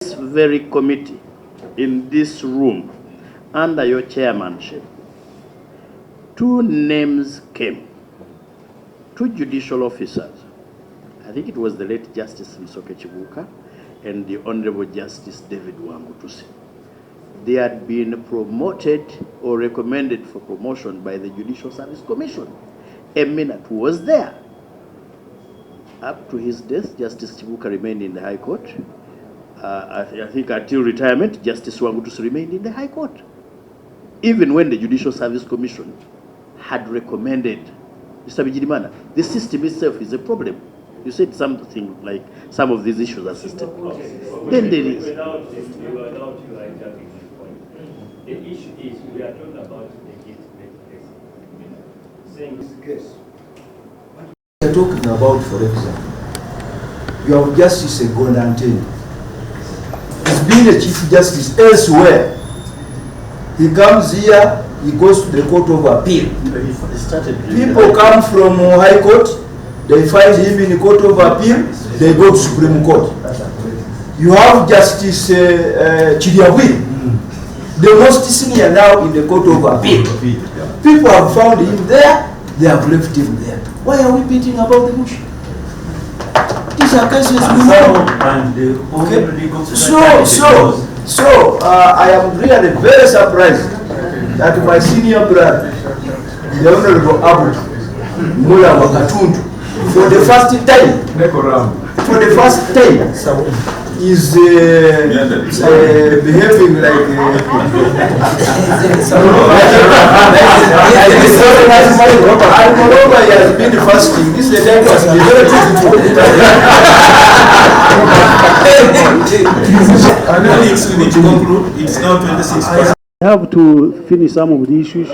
This very committee in this room, under your chairmanship, two names came, two judicial officers. I think it was the late Justice Msoke Chibuka and the Honorable Justice David Wangutusi. They had been promoted or recommended for promotion by the Judicial Service Commission. Eminent was there. Up to his death, Justice Chibuka remained in the High Court. I think until retirement, Justice Wangutusi remained in the High Court. Even when the Judicial Service Commission had recommended, Mr. Bijirimana, the system itself is a problem. You said something like some of these issues are system. Okay. Then there is. Without you hijacking this point, the issue is we are talking about the gift-based case. Saying this case. We are talking about, for example, you have Justice Segona Basalirwa. He's been a Chief Justice elsewhere. He comes here, he goes to the Court of Appeal. People come from High Court, they find him in the Court of Appeal, they go to Supreme Court. You have Justice Chiriabwi, the most senior now in the Court of Appeal. People have found him there, they have left him there. Why are we beating about the bush? These are cases we know. Okay? So I am really very surprised that my senior brother, the Honorable Abu Mula Wakatundu, for the first time, is behaving like Moreover, he has been fasting. This is the time was very we need to conclude. It's now 26. I have to finish some of the issues.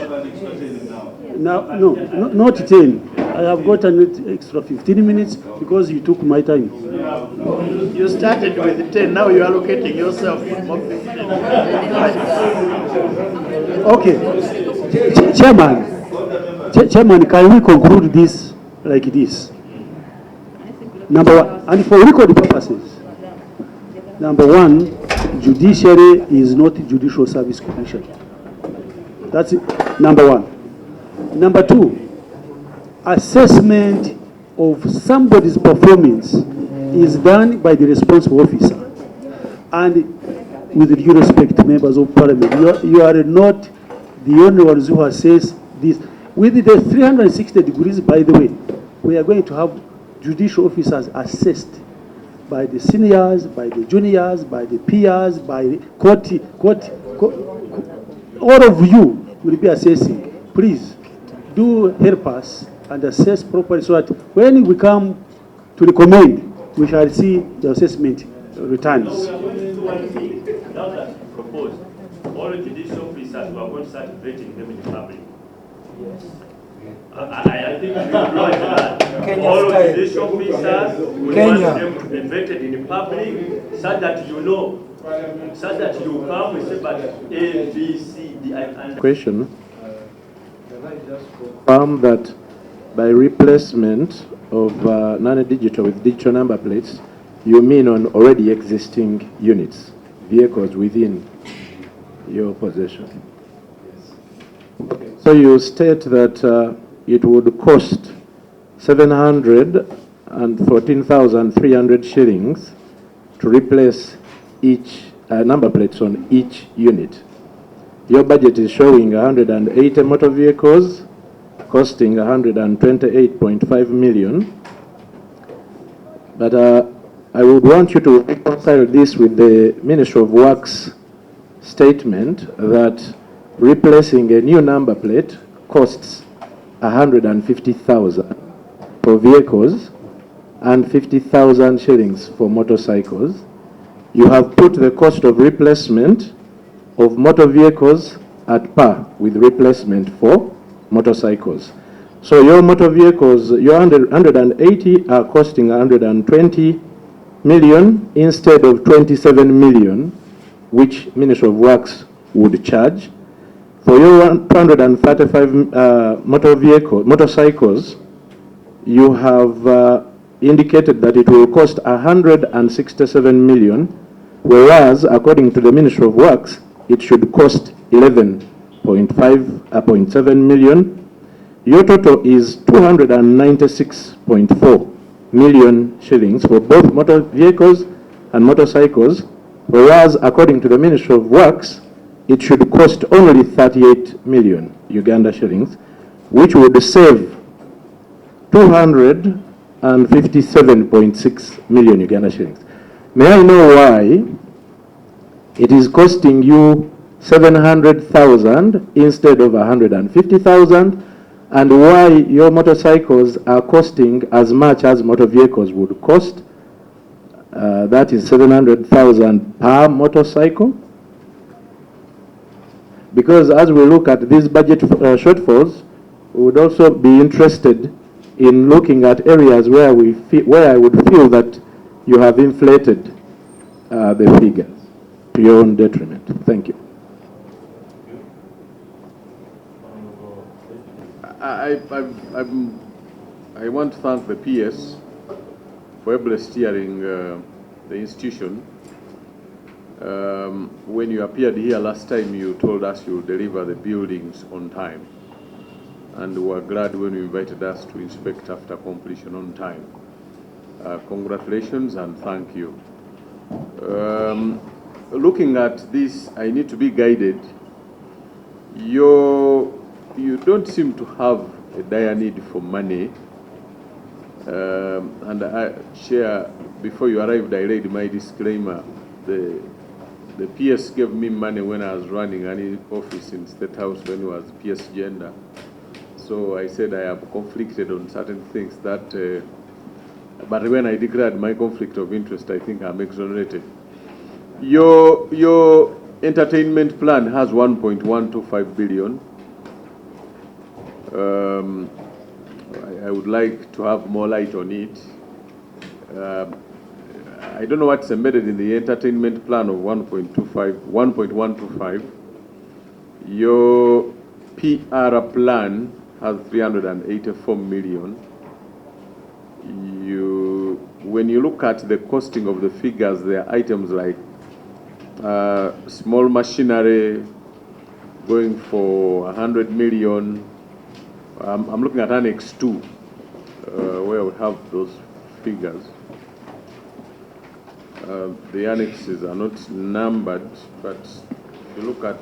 Now, no, not 10. I have got an extra 15 minutes because you took my time. You started with 10, now you are allocating yourself more 15. Okay. Chairman, can we conclude this like this? Number one, and for record purposes, number one, judiciary is not Judicial Service Commission. That's it. Number one. Number two, assessment of somebody's performance is done by the responsible officer. And with due respect, members of parliament, you are not the only ones who assess this. With the 360 degrees, by the way, we are going to have judicial officers assessed by the seniors, by the juniors, by the peers, by the court. All of you will be assessing. Please do help us and assess properly so that when we come to recommend, we shall see the assessment returns. Now that you proposed, all the judicial officers who are going to start vetting them in the public. Yes. I think we know that all the judicial officers we want them to be vetted in the public so that you know, so that you come and say, but A, B, C, D, I. Question. Can I just confirm that by replacement of non-digital with digital number plates, you mean on already existing units, vehicles within your possession? So you state that it would cost 714,300 shillings to replace each number plates on each unit. Your budget is showing 180 motor vehicles costing 128.5 million. But I would want you to reconcile this with the Ministry of Works statement that replacing a new number plate costs 150,000 for vehicles and 50,000 shillings for motorcycles. You have put the cost of replacement of motor vehicles at par with replacement for motorcycles. So your motor vehicles, your 180 are costing 120 million instead of 27 million, which Ministry of Works would charge. For your 235 motorcycles, you have indicated that it will cost 167 million, whereas according to the Ministry of Works, it should cost 11.7 million. Your total is 296.4 million shillings for both motor vehicles and motorcycles, whereas according to the Ministry of Works, it should cost only 38 million Uganda shillings, which would save 257.6 million Uganda shillings. May I know why it is costing you 700,000 instead of 150,000, and why your motorcycles are costing as much as motor vehicles would cost? That is 700,000 per motorcycle. Because as we look at these budget shortfalls, we would also be interested in looking at areas where I would feel that you have inflated the figures to your own detriment. Thank you. I want to thank the PS for ably steering the institution. When you appeared here last time, you told us you would deliver the buildings on time. And we were glad when you invited us to inspect after completion on time. Congratulations and thank you. Looking at this, I need to be guided. You don't seem to have a dire need for money. And Chair, before you arrived, I read my disclaimer. The PS gave me money when I was running an office in State House when it was PS Gender. So I said I have conflicted on certain things that, but when I declared my conflict of interest, I think I'm exonerated. Your entertainment plan has 1.125 billion. I would like to have more light on it. I don't know what's embedded in the entertainment plan of 1.125. Your PR plan has 384 million. When you look at the costing of the figures, there are items like small machinery going for 100 million. I'm looking at Annex 2, where we have those figures. The annexes are not numbered, but if you look at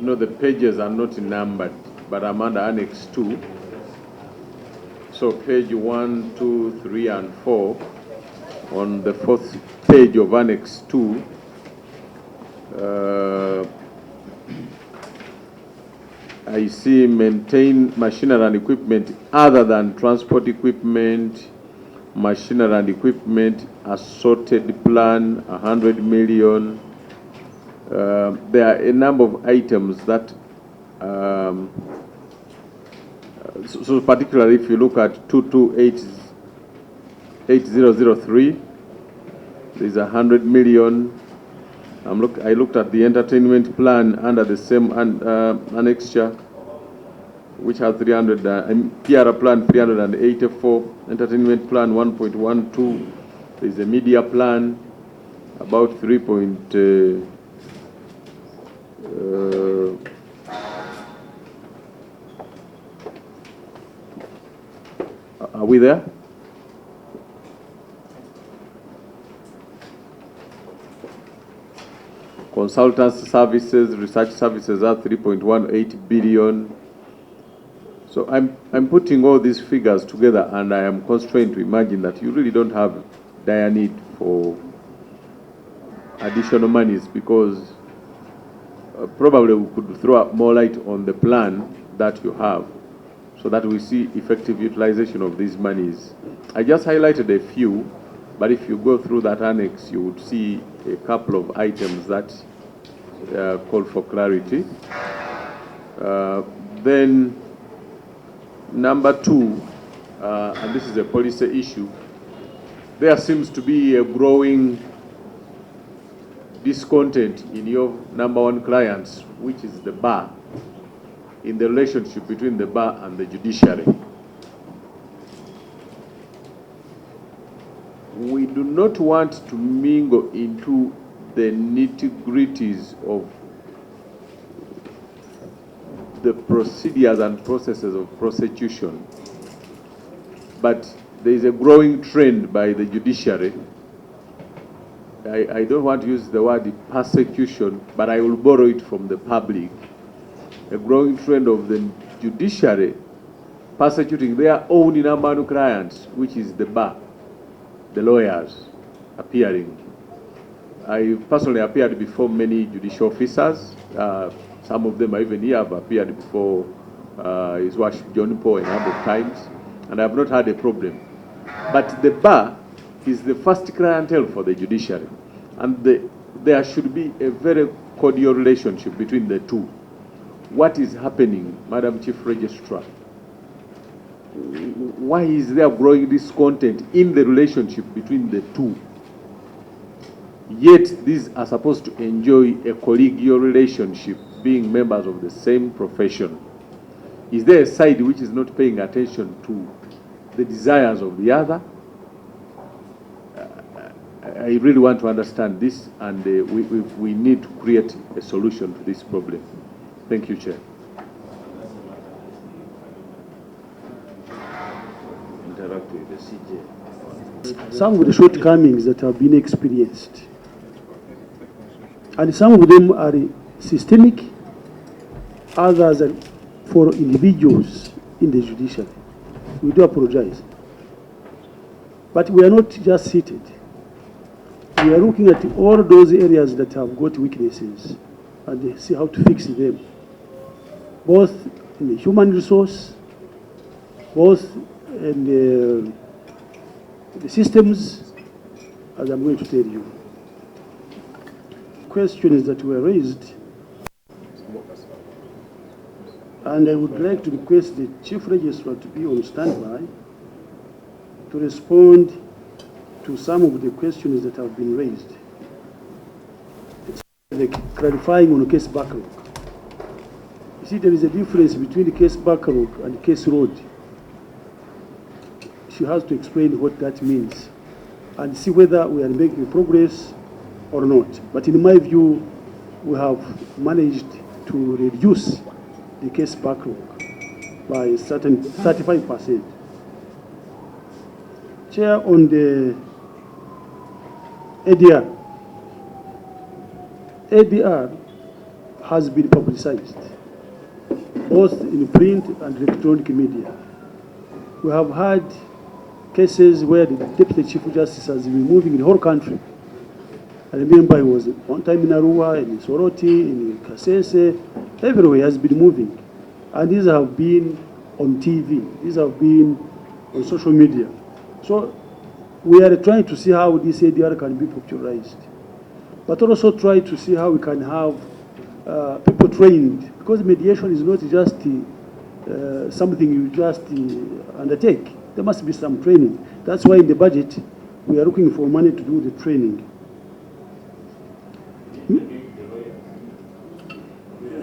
no, the pages are not numbered, but I'm under Annex 2. So page 1, 2, 3, and 4. On the fourth page of Annex 2, I see maintain machinery and equipment other than transport equipment, machinery and equipment, assorted plan, 100 million. There are a number of items that, so particularly if you look at 228003, there's 100 million. I looked at the entertainment plan under the same annexure, which has 300, PR plan 384, entertainment plan 1.12. There's a media plan about 3. Are we there? Consultancy services, research services are 3.18 billion. So I'm putting all these figures together, and I am constrained to imagine that you really don't have dire need for additional monies, because probably we could throw up more light on the plan that you have so that we see effective utilization of these monies. I just highlighted a few, but if you go through that annex, you would see a couple of items that call for clarity. Then number 2, and this is a policy issue, there seems to be a growing discontent in your number 1 clients, which is the bar, in the relationship between the bar and the judiciary. we do not want to mingle into the nitty-gritties of the procedures and processes of prosecution. But there is a growing trend by the judiciary. I don't want to use the word persecution, but I will borrow it from the public. A growing trend of the judiciary persecuting their own number of clients, which is the bar, the lawyers appearing. I personally appeared before many judicial officers. Some of them are even here. I've appeared before His Worship John Paul a number of times, and I've not had a problem. But the bar is the first clientele for the judiciary, and there should be a very cordial relationship between the two. What is happening, Madam Chief Registrar? Why is there growing discontent in the relationship between the two? Yet these are supposed to enjoy a collegial relationship, being members of the same profession. Is there a side which is not paying attention to the desires of the other? I really want to understand this, and we need to create a solution to this problem. Thank you, Chair. Interact with the CJ. Some of the shortcomings that have been experienced, and some of them are systemic, others are for individuals in the judiciary. We do apologize. But we are not just seated. We are looking at all those areas that have got weaknesses and see how to fix them, both in the human resource, both in the systems, as I'm going to tell you. Questions that were raised, and I would like to request the Chief Registrar to be on standby to respond to some of the questions that have been raised. Like clarifying on a case backlog. You see, there is a difference between the case backlog and case load. She has to explain what that means and see whether we are making progress or not. But in my view, we have managed to reduce the case backlog by a certain 35%. Chair, on the ADR. ADR has been publicized, both in print and electronic media. We have had cases where the Deputy Chief Justice has been moving in the whole country. I remember he was one time in Arua, in Soroti, in Kasese, everywhere he has been moving. And these have been on TV, these have been on social media. So we are trying to see how this ADR can be popularized, but also try to see how we can have people trained, because mediation is not just something you just undertake. There must be some training. That's why in the budget we are looking for money to do the training.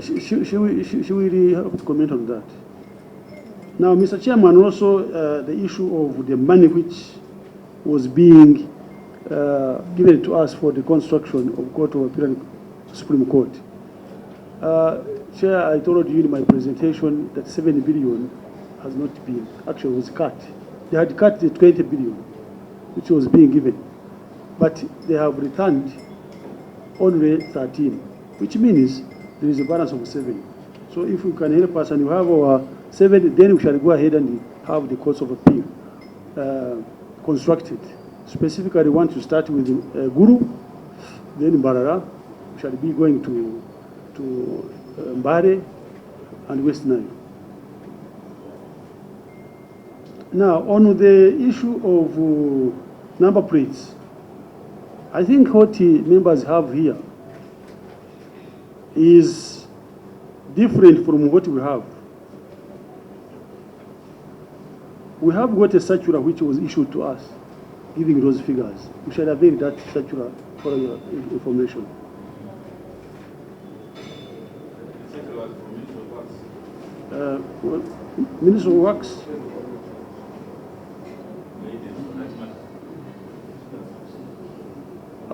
Should we really have to comment on that? Now, Mr. Chairman, also the issue of the money which was being given to us for the construction of Court of Appeal Supreme Court. Chair, I told you in my presentation that 7 billion has not been, actually was cut. They had cut the 20 billion, which was being given, but they have returned only 13, which means there is a balance of 7. So if we can help us and we have our 7, then we shall go ahead and have the Courts of Appeal constructed. Specifically, I want to start with Guru, then Barara. We shall be going to Mbare and West Nile. Now, on the issue of number plates, I think what the members have here is different from what we have. We have got a circular which was issued to us, giving those figures. We shall avail that circular for your information. Minister of Works.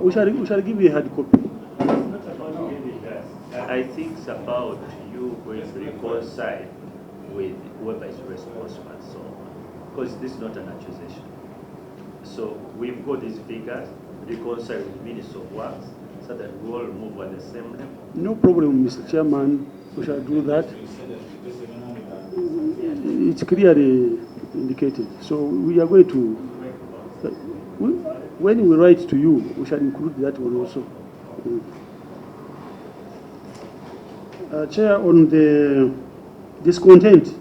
We shall give you a hard copy. It's not about giving us. I think it's about you going to reconcile with whoever is responsible and so on. Because this is not an accusation. So we've got these figures, reconcile with minutes of works, so that we all move on the same level. No problem, Mr. Chairman. We shall do that. It's clearly indicated. So we are going to, when we write to you, we shall include that one also. Chair, on the discontent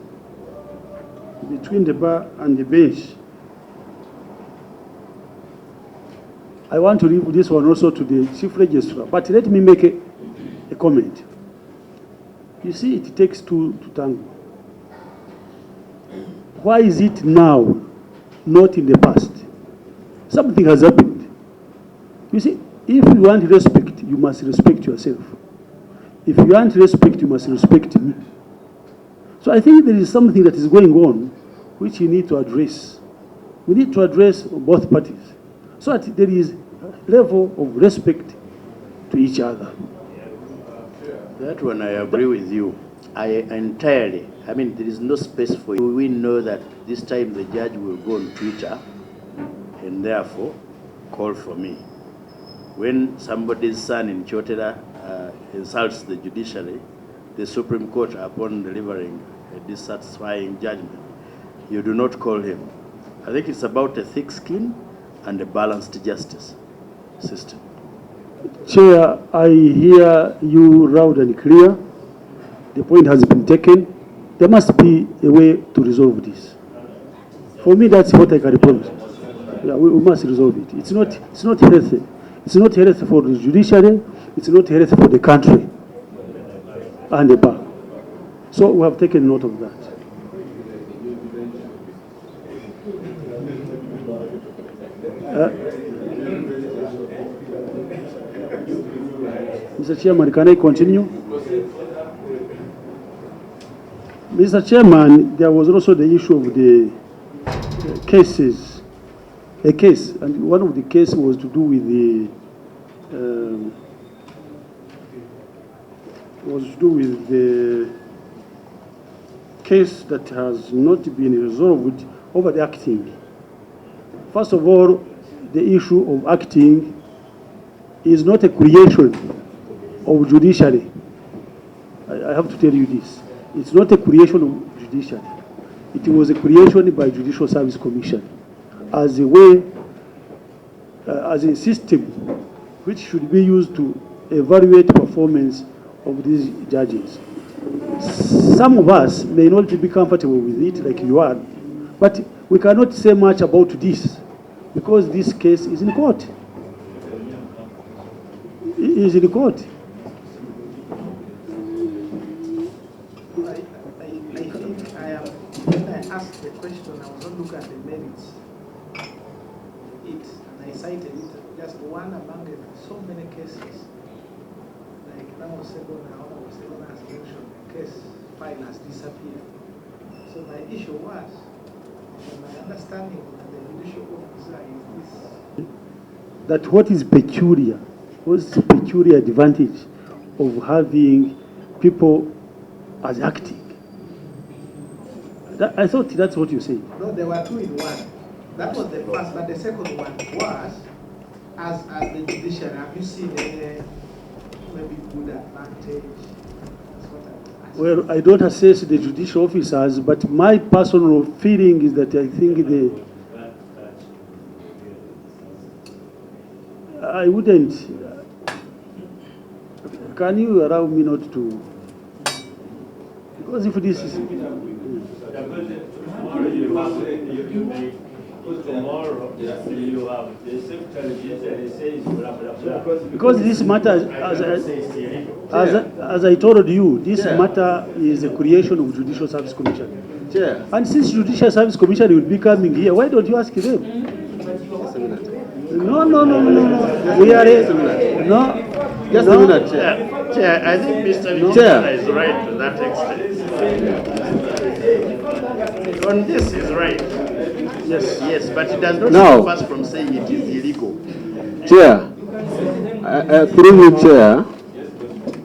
between the bar and the bench, I want to leave this one also to the Chief Registrar, but let me make a comment. You see, it takes two to tango. Why is it now, not in the past? Something has happened. You see, if you want respect, you must respect yourself. If you want respect, you must respect me. So I think there is something that is going on which you need to address. We need to address both parties so that there is a level of respect to each other. That one I agree with you. I entirely, I mean, there is no space for you. We know that this time the judge will go on Twitter and therefore call for me. When somebody's son in Chotera insults the judiciary, the Supreme Court, upon delivering a dissatisfying judgment, you do not call him. I think it's about a thick skin and a balanced justice system. Chair, I hear you loud and clear. The point has been taken. There must be a way to resolve this. For me, that's what I can promise. Yeah, we must resolve it. It's not healthy. It's not healthy for the judiciary. It's not healthy for the country and the bar. So we have taken note of that. Mr. Chairman, can I continue? Mr. Chairman, there was also the issue of the cases. A case, and one of the cases was to do with the case that has not been resolved over the acting. First of all, the issue of acting is not a creation of judiciary. I have to tell you this. It's not a creation of judiciary. It was a creation by Judicial Service Commission as a way, as a system which should be used to evaluate performance of these judges. Some of us may not be comfortable with it like you are, but we cannot say much about this because this case is in court. It is in court. When I asked the question, I was not looking at the merits. And I cited it just one among so many cases. Like now, Segona has mentioned the case file has disappeared. So my issue was, my understanding that the judicial officer is this. That what is peculiar, what's the peculiar advantage of having people as acting? I thought that's what you said. No, there were two in one. That was the first, but the second one was, as the judiciary, have you seen any maybe good advantage? That's what I was asking. Well, I don't assess the judicial officers, but my personal feeling is that I think I wouldn't. Can you allow me not to? Because if this is... Tomorrow you have the secretary says blah, blah, blah. Because this matter, as I told you, this matter is a creation of Judicial Service Commission. Chair. And since Judicial Service Commission will be coming here, why don't you ask them? No. We are no. Just a minute, Chair. Chair, I think Mr. Chair. is right to that extent. On this is right. Yes, but it does not Now, stop us from saying it is illegal. Chair, Through you, Chair,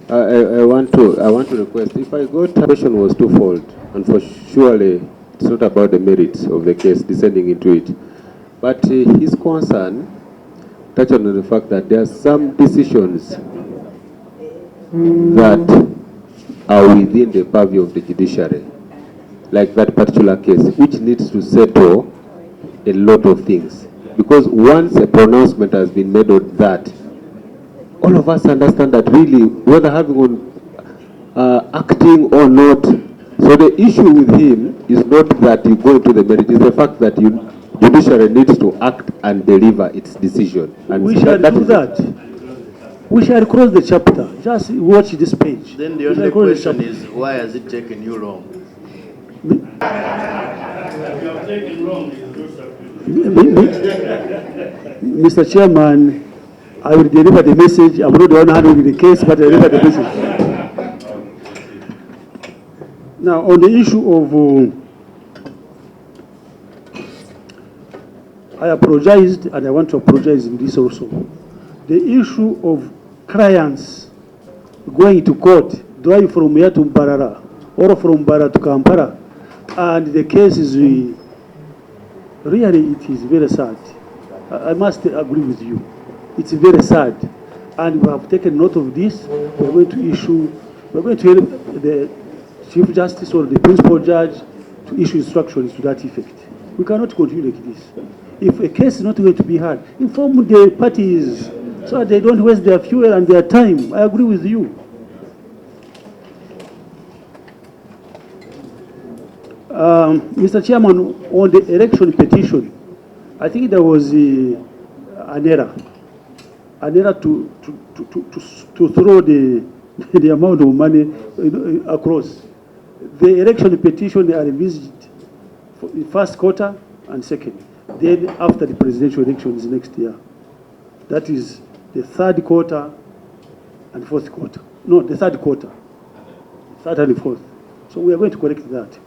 I want to request, if I got the question was twofold, and for surely it's not about the merits of the case descending into it, but his concern touched on the fact that there are some decisions that are within the purview of the judiciary, like that particular case, which needs to settle a lot of things. Because once a pronouncement has been made on that, all of us understand that really, whether having on acting or not, so the issue with him is not that you go into the merit, it's the fact that judiciary needs to act and deliver its decision. And we shall do that. We shall close the chapter. Just watch this page. Then the only question is, why has it taken you long? You have taken long. Mr. Chairman, I will deliver the message. I'm not the one handling the case, but I deliver the message. Now, on the issue of, I apologized, and I want to apologize in this also. The issue of clients going to court, drive from here to Mbarara, or from Mbarara to Kampala, and the case is really, it is very sad. I must agree with you. It's very sad. And we have taken note of this. We're going to help the Chief Justice or the Principal Judge to issue instructions to that effect. We cannot continue like this. If a case is not going to be heard, inform the parties so that they don't waste their fuel and their time. I agree with you. Mr. Chairman, on the election petition, I think there was an error to throw the amount of money across. The election petition, they are revised for the first quarter and second. Then after the presidential elections next year. That is the third quarter and fourth quarter. No, the third quarter. Third and fourth. So we are going to correct that.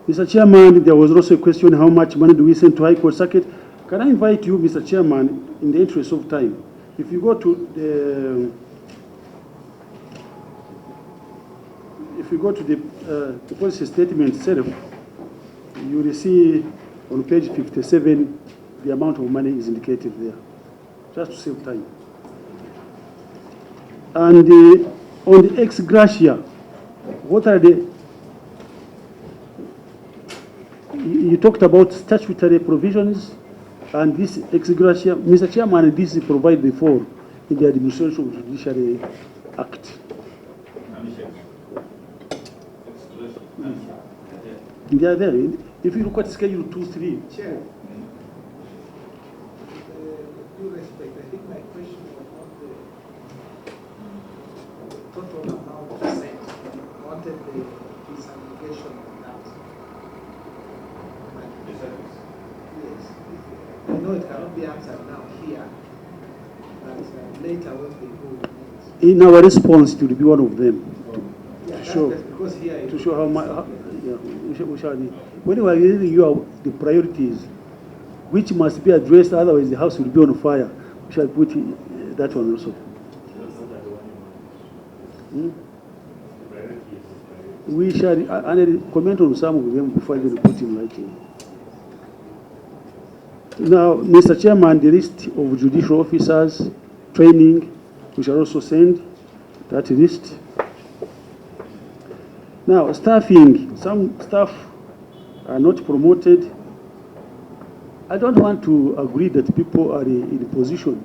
Mr. Chairman, there was also a question, how much money do we send to High Court Circuit? Can I invite you, Mr. Chairman, in the interest of time, if you go to the policy statement itself, you will see on page 57 the amount of money is indicated there, just to save time. And on the ex gratia, what are you talked about statutory provisions and this ex gratia. Mr. Chairman, this is provided for in the Administration of Judiciary Act. They are there. If you look at Schedule 2.3. Chair, due respect, I think my question was not the total amount sent. I wanted the disaggregation of that. Yes. I know it cannot be answered now here, but later when they go. In our response, it will be one of them. To show how much. We shall when we are giving you the priorities, which must be addressed, otherwise the house will be on fire. We shall put that one also. We shall comment on some of them before we put in writing. Now, Mr. Chairman, the list of judicial officers, training, we shall also send that list. Now, staffing, some staff are not promoted. I don't want to agree that people are in a position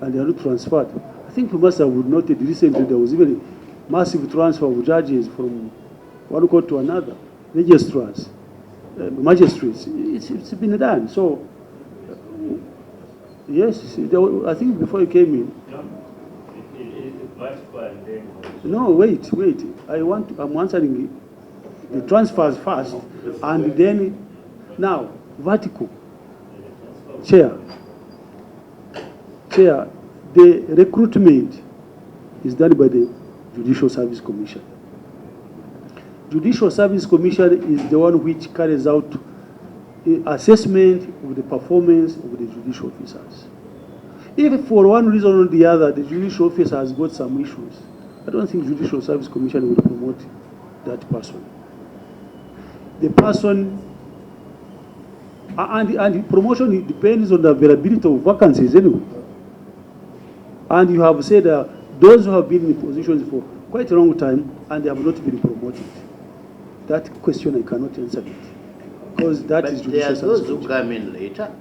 and they are not transferred. I think you must have noted recently there was even a massive transfer of judges from one court to another, registrars, magistrates. It's been done. So, yes, I think before you came in. No, wait. I'm answering the transfers first, and then now vertical. Chair, the recruitment is done by the Judicial Service Commission. Judicial Service Commission is the one which carries out assessment of the performance of the judicial officers. If for one reason or the other the judicial officer has got some issues, I don't think Judicial Service Commission will promote that person. The person, and promotion, it depends on the availability of vacancies anyway. And you have said those who have been in positions for quite a long time and they have not been promoted. That question I cannot answer it, because that is But there Judicial are Service those who Commission. come in later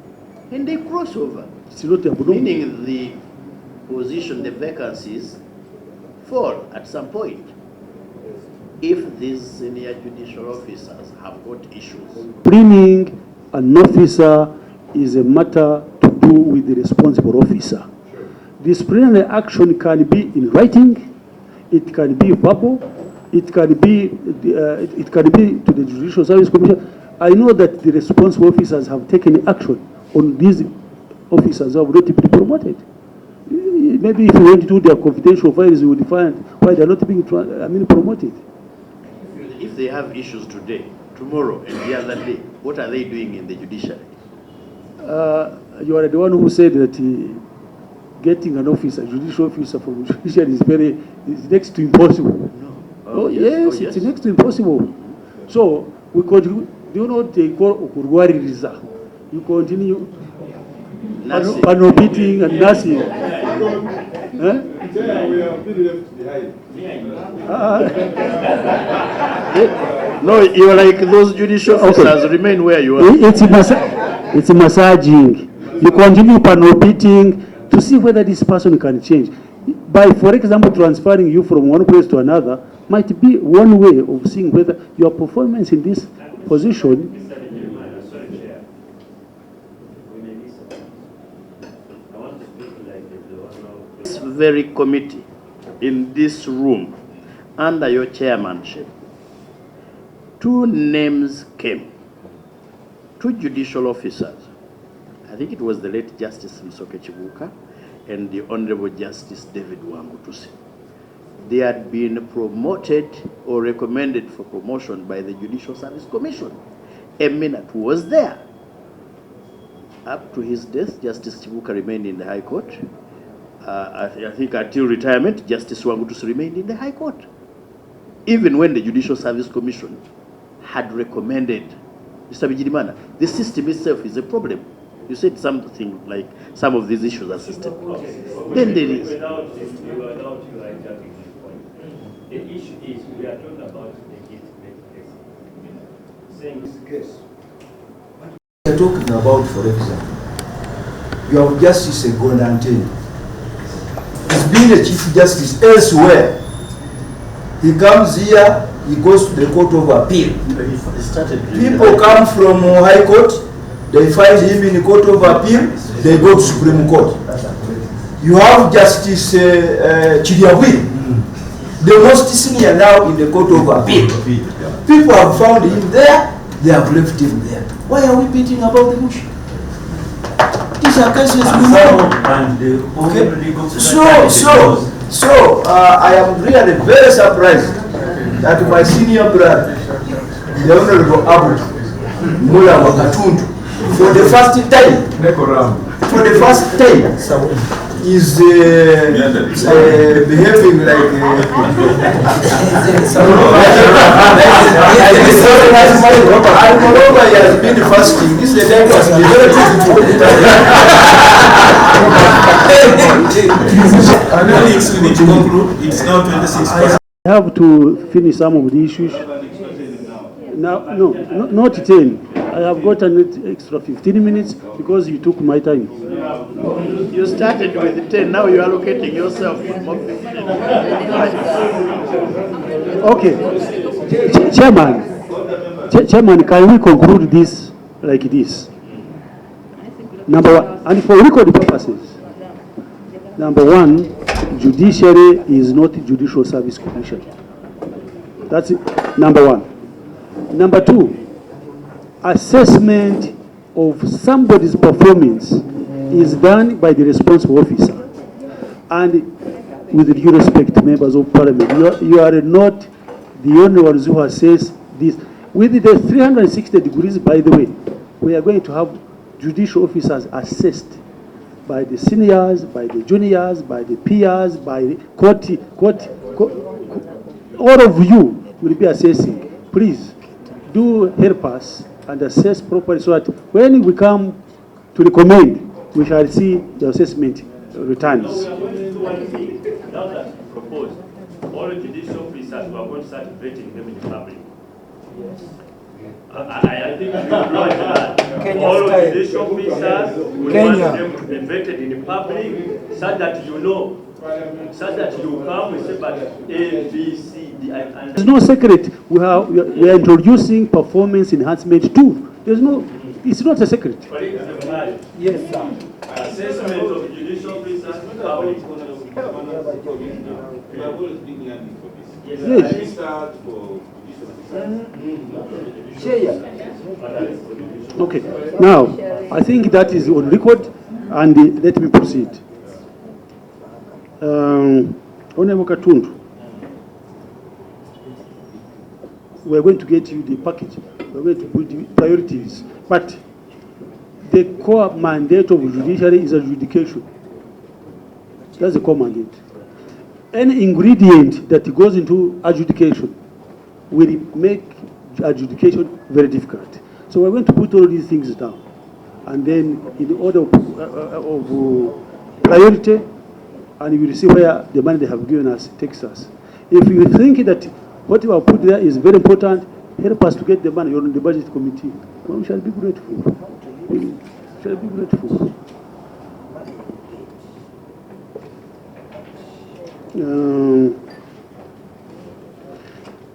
and they cross over, It's not abnormal. meaning the position, the vacancies fall at some point. If these senior judicial officers have got issues, Bringing an officer is a matter to do with the responsible officer. Disciplinary action can be in writing, it can be verbal, it can be to the Judicial Service Commission. I know that the responsible officers have taken action on these officers who have not been promoted. Maybe if you went to their confidential files, you would find why they are not being promoted. if they have issues today, tomorrow, and the other day, what are they doing in the judiciary? You are the one who said that getting an officer, judicial officer from judiciary is next to impossible. No. Oh, yes, it's next to impossible. So we continue. Do you know what they call Okurwari Riza? You continue panopiting and nursing. No, you're like those judicial officers, remain where you are. It's massaging. You continue panopiting to see whether this person can change. By, for example, transferring you from one place to another might be one way of seeing whether your performance in this position. This very committee in this room, under your chairmanship, 2 names came, 2 judicial officers. I think it was the late Justice Msoke Chibuka and the Honorable Justice David Wangutusi. They had been promoted or recommended for promotion by the Judicial Service Commission. Eminent was there. Up to his death, Justice Chibuka remained in the High Court. I think until retirement, Justice Wangutusi remained in the High Court. Even when the Judicial Service Commission had recommended, Mr. Bijirimana, the system itself is a problem. You said something like some of these issues are system. Then there is. Without you hijacking this point, the issue is we are talking about the case. Saying this case. We are talking about, for example, you have Justice Segona Basalirwa. He's been a Chief Justice elsewhere. He comes here, he goes to the Court of Appeal. People come from High Court, they find him in the Court of Appeal, they go to Supreme Court. You have Justice Chiriabwi, the most senior now in the Court of Appeal. People have found him there, they have left him there. Why are we beating about the bush? These are cases we know. Okay? So I am really very surprised that my senior brother, the Honorable Abu Mula Wakatundu, for the first time, is behaving like and moreover, he has been fasting. This is the time was very Colleagues, we need to conclude. It's now 26. I have to finish some of the issues. Now, no, not 10. I have got an extra 15 minutes because you took my time. You started with 10, now you are allocating yourself more 15. Okay. Chairman, can we conclude this like this? Number one, and for record purposes, number one, judiciary is not Judicial Service Commission. That's it. Number one. Number two, assessment of somebody's performance is done by the responsible officer. And with due respect, members of parliament, you are not the only ones who assess this. With the 360 degrees, by the way, we are going to have judicial officers assessed by the seniors, by the juniors, by the peers, by the all of you will be assessing. Please do help us and assess properly so that when we come to recommend, we shall see the assessment returns. No, we are going to do one thing. Now that you propose, all judicial officers, we are going to start vetting them in the public. I think we will launch that. All judicial officers, we want them to be vetted in the public so that you know, so that you come and say, but A, B, C, D, and There's no secret. We are introducing performance enhancement too. There's no, it's not a secret. yes, sir. Assessment of judicial officers, public. Yes. Okay. Now, I think that is on record, and let me proceed. Honorable Katundu, we are going to get you the package. We are going to put the priorities, but the core mandate of judiciary is adjudication. That's the core mandate. Any ingredient that goes into adjudication will make adjudication very difficult. So we're going to put all these things down, and then in the order of priority, and you will see where the money they have given us takes us. If you think that what you have put there is very important, help us to get the money. You're on the budget committee. Well, we shall be grateful. We shall be grateful.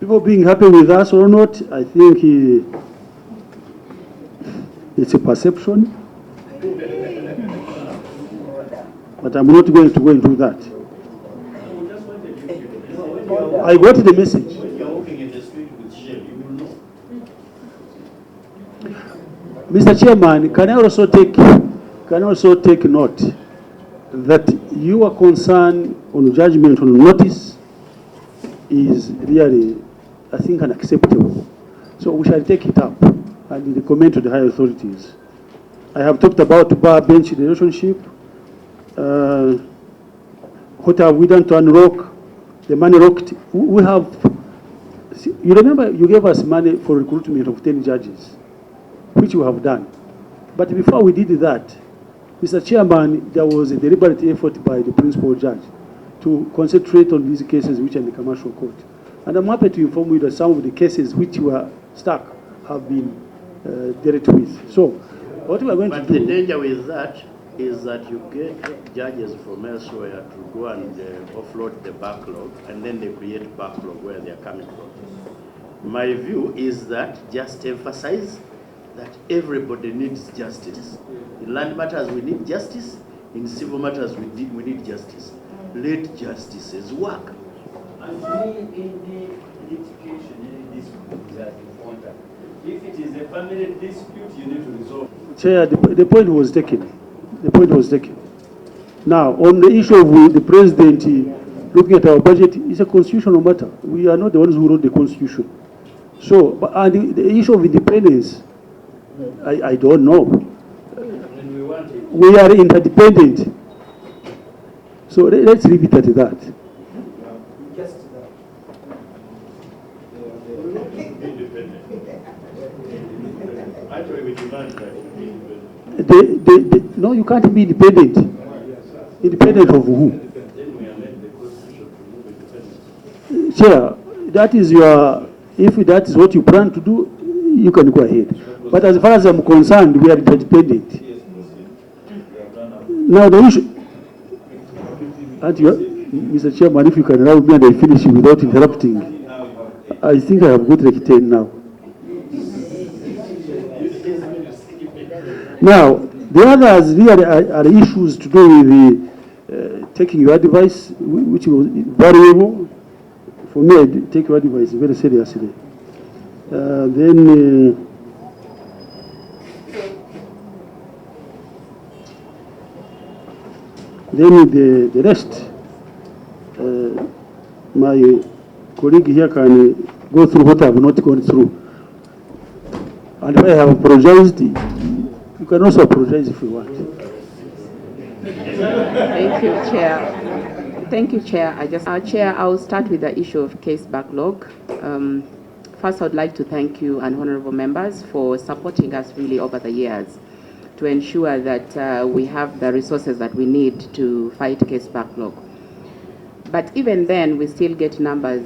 People being happy with us or not, I think it's a perception. But I'm not going to go into that. I got the message. Mr. Chairman, can I also take note that your concern on judgment on notice is really, I think, unacceptable. So we shall take it up and recommend to the higher authorities. I have talked about bar bench relationship. What have we done to unlock the money locked? We have, you remember you gave us money for recruitment of 10 judges, which we have done. But before we did that, Mr. Chairman, there was a deliberate effort by the principal judge to concentrate on these cases which are in the commercial court. And I'm happy to inform you that some of the cases which were stuck have been dealt with. So, what we are going to do... But the danger with that is that you get judges from elsewhere to go and offload the backlog, and then they create backlog where they are coming from. My view is that just emphasize that everybody needs justice. In land matters, we need justice. In civil matters, we need justice. Let justices work. And any litigation, any dispute that is important. If it is a family dispute, you need to resolve. Chair, the point was taken. The point was taken. Now, on the issue of the president looking at our budget, it's a constitutional matter. We are not the ones who wrote the constitution. So, and the issue of independence, I don't know. We are interdependent. So let's leave it at that. No, you can't be independent. Independent of who? Chair, that is your, if that is what you plan to do, you can go ahead. But as far as I'm concerned, we are interdependent. Now the issue, Mr. Chairman, if you can allow me and I finish without interrupting, I think I have got like 10 now. Now, the others really are issues to do with taking your advice, which was valuable. For me, I take your advice very seriously. Then the rest, my colleague here can go through what I have not gone through. And if I have apologized, you can also apologize if you want. Thank you, Chair. Thank you, Chair. Chair, I'll start with the issue of case backlog. First, I'd like to thank you and honorable members for supporting us really over the years to ensure that we have the resources that we need to fight case backlog. But even then, we still get numbers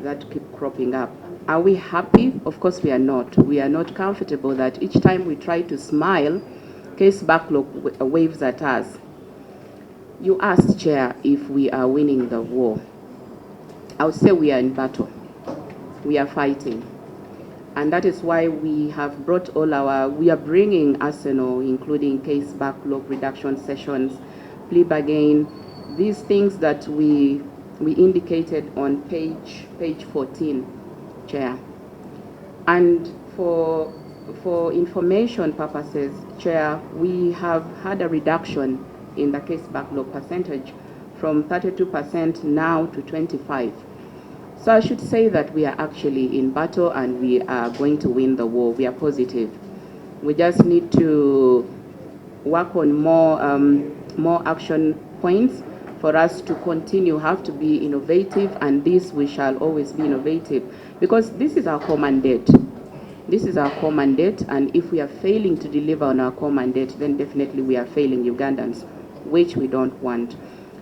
that keep cropping up. Are we happy? Of course we are not. We are not comfortable that each time we try to smile, case backlog waves at us. You asked, Chair, if we are winning the war. I would say we are in battle. We are fighting. And that is why we have brought we are bringing arsenal, including case backlog reduction sessions, plea bargain, these things that we indicated on page 14, Chair. And for information purposes, Chair, we have had a reduction in the case backlog percentage from 32% now to 25%. So I should say that we are actually in battle and we are going to win the war. We are positive. We just need to work on more action points for us to continue, have to be innovative, and this we shall always be innovative because this is our core mandate. This is our core mandate, and if we are failing to deliver on our core mandate, then definitely we are failing Ugandans, which we don't want.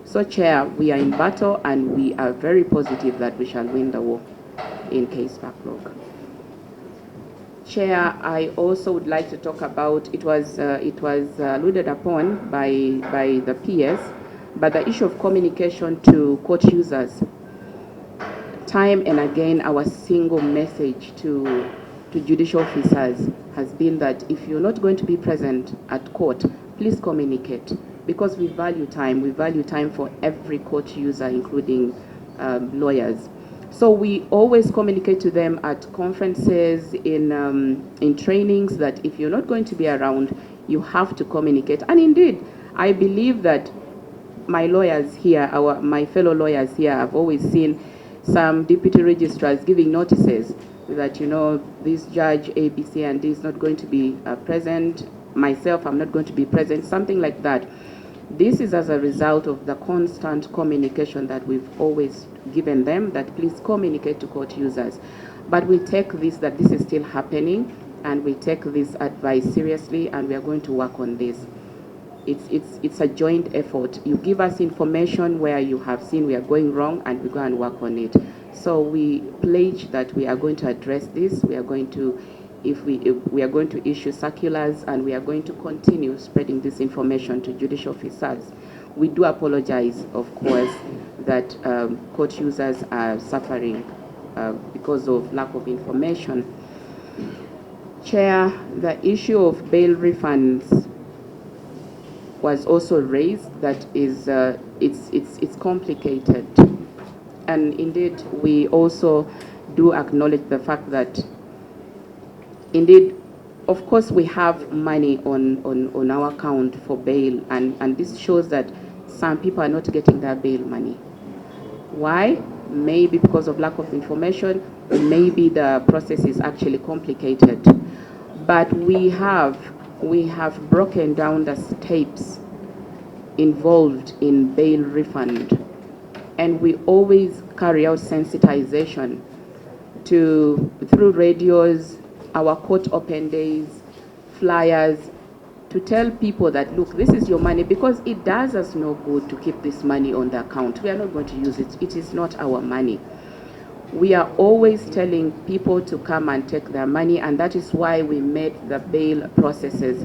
So, Chair, we are in battle and we are very positive that we shall win the war in case backlog. Chair, I also would like to talk about, it was alluded upon by the PS, but the issue of communication to court users. Time and again, our single message to judicial officers has been that if you're not going to be present at court, please communicate. Because we value time for every court user, including lawyers. So we always communicate to them at conferences, in trainings, that if you're not going to be around, you have to communicate. And indeed, I believe that my lawyers here, my fellow lawyers here, I've always seen some deputy registrars giving notices that, you know, this judge ABC and D is not going to be present. Myself, I'm not going to be present, something like that. This is as a result of the constant communication that we've always given them, that please communicate to court users. But we take that this is still happening, and we take this advice seriously, and we are going to work on this. It's a joint effort. You give us information where you have seen we are going wrong, and we go and work on it. So we pledge that we are going to address this. We are going to we are going to issue circulars, and we are going to continue spreading this information to judicial officers. We do apologize, of course, that court users are suffering because of lack of information. Chair, the issue of bail refunds was also raised. That is, it's complicated, and indeed we also do acknowledge the fact that indeed, of course, we have money on our account for bail, and this shows that some people are not getting their bail money. Why? Maybe because of lack of information, maybe the process is actually complicated. But we have broken down the steps involved in bail refund, and we always carry out sensitization through radios, our court open days, flyers, to tell people that, look, this is your money, because it does us no good to keep this money on the account. We are not going to use it. It is not our money. We are always telling people to come and take their money, and that is why we made the bail processes.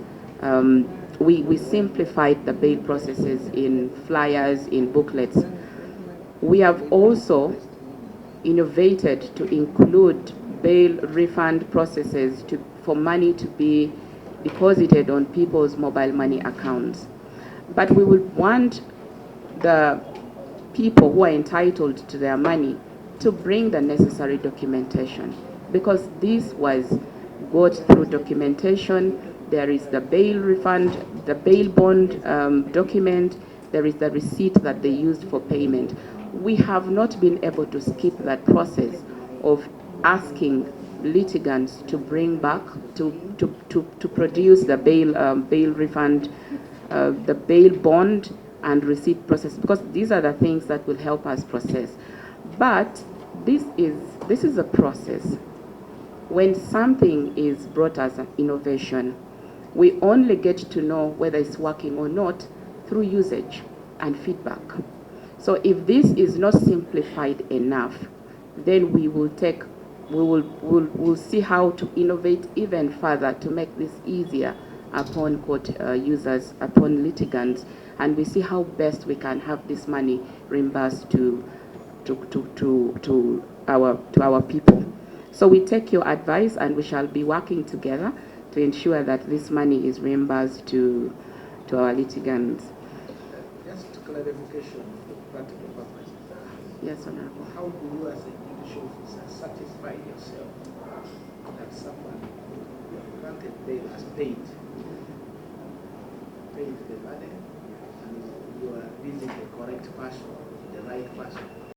We simplified the bail processes in flyers, in booklets. We have also innovated to include bail refund processes for money to be deposited on people's mobile money accounts. But we would want the people who are entitled to their money to bring the necessary documentation, because this was got through documentation. There is the bail refund, the bail bond document, there is the receipt that they used for payment. We have not been able to skip that process of asking litigants to bring back, to produce the bail refund the bail bond and receipt process, because these are the things that will help us process. But this is a process. When something is brought as an innovation, we only get to know whether it's working or not through usage and feedback. So if this is not simplified enough, then we'll see how to innovate even further to make this easier upon court users, upon litigants, and we see how best we can have this money reimbursed to our people. So we take your advice, and we shall be working together to ensure that this money is reimbursed to our litigants. Just clarification for practical purposes. Yes, Honorable. How do you, as a judicial officer, satisfy yourself that someone granted bail has paid the money, and you are visiting the correct person, the right person?